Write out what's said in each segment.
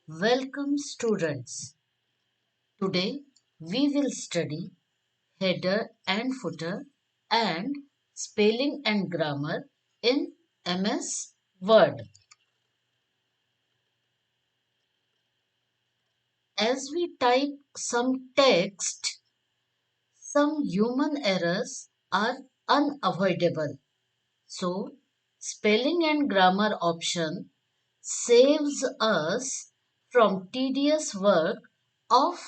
Welcome students. Today we will study header and footer and spelling and grammar in MS Word. As we type some text, some human errors are unavoidable. So, spelling and grammar option saves us from tedious work of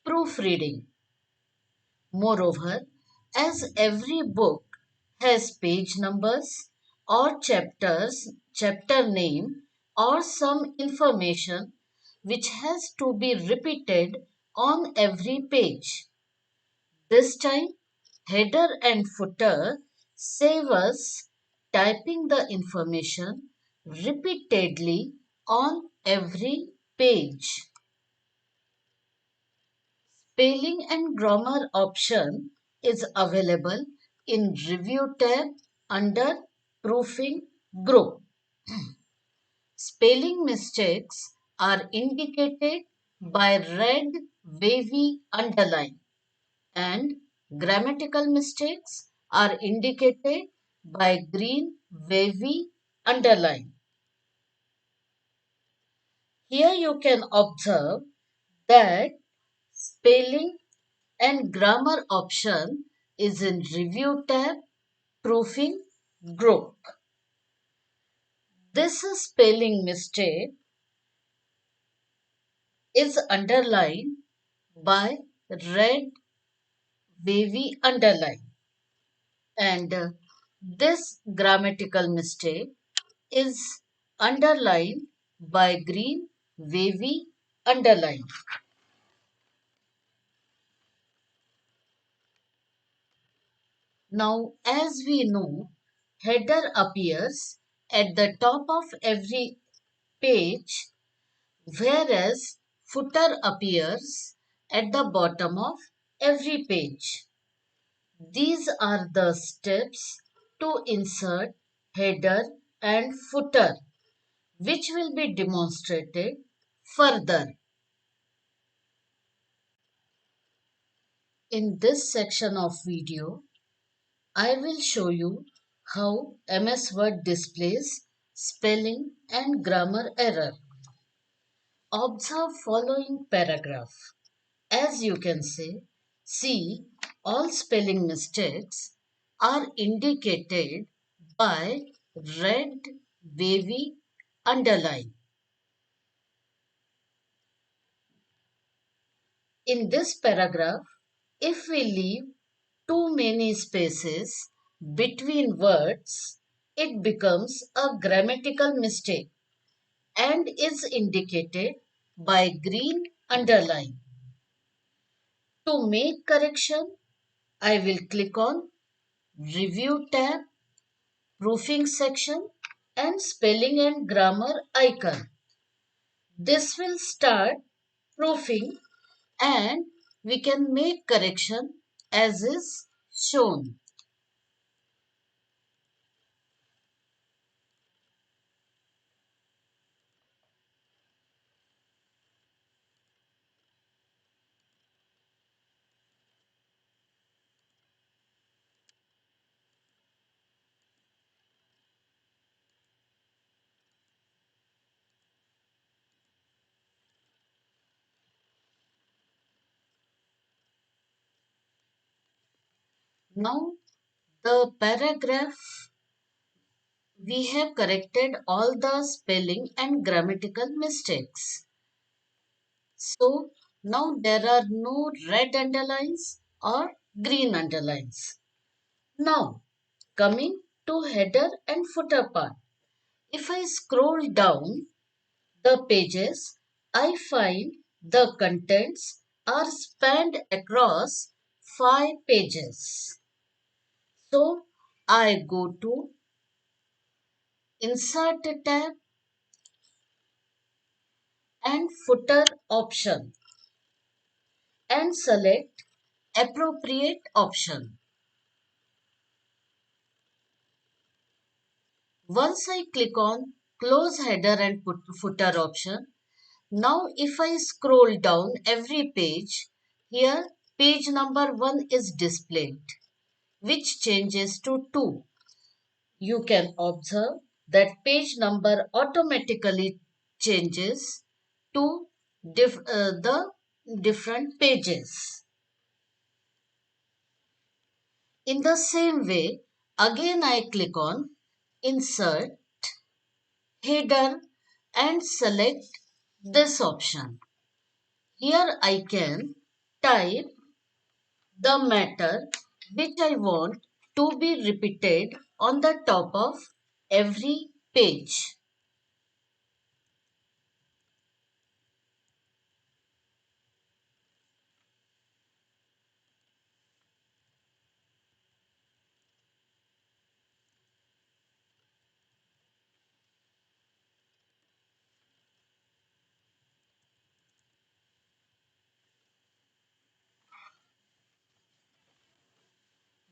proofreading. Moreover, as every book has page numbers or chapter name, or some information which has to be repeated on every page. This time, header and footer save us typing the information repeatedly on every page. Spelling and grammar option is available in Review tab under Proofing Group. Spelling mistakes are indicated by red wavy underline and grammatical mistakes are indicated by green wavy underline. Here you can observe that spelling and grammar option is in Review tab, Proofing Group. This spelling mistake is underlined by red wavy underline, and this grammatical mistake is underlined by green wavy underline. Now, as we know, header appears at the top of every page, whereas footer appears at the bottom of every page. These are the steps to insert header and footer, which will be demonstrated further. In this section of video, I will show you how MS Word displays spelling and grammar error. Observe following paragraph. As you can see all spelling mistakes are indicated by red wavy underline. In this paragraph, if we leave too many spaces between words, it becomes a grammatical mistake and is indicated by green underline. To make correction, I will click on Review tab, Proofing section and Spelling and Grammar icon. This will start proofing and we can make correction as is shown. Now the paragraph, we have corrected all the spelling and grammatical mistakes. So now there are no red underlines or green underlines. Now coming to header and footer part. If I scroll down the pages, I find the contents are spanned across 5 pages. So I go to Insert tab and Footer option and select Appropriate option. Once I click on Close Header and Footer option, Now if I scroll down every page, here page number 1 is displayed, which changes to 2. You can observe that page number automatically changes to the different pages. In the same way, again I click on Insert, Header and select this option. Here I can type the matter which I want to be repeated on the top of every page.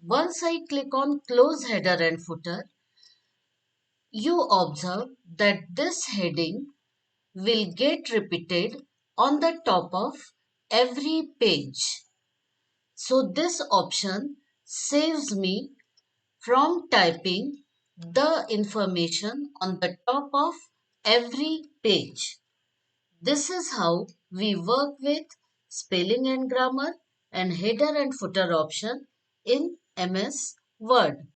Once I click on Close Header and Footer, you observe that this heading will get repeated on the top of every page. So this option saves me from typing the information on the top of every page. This is how we work with spelling and grammar and header and footer option in MS Word.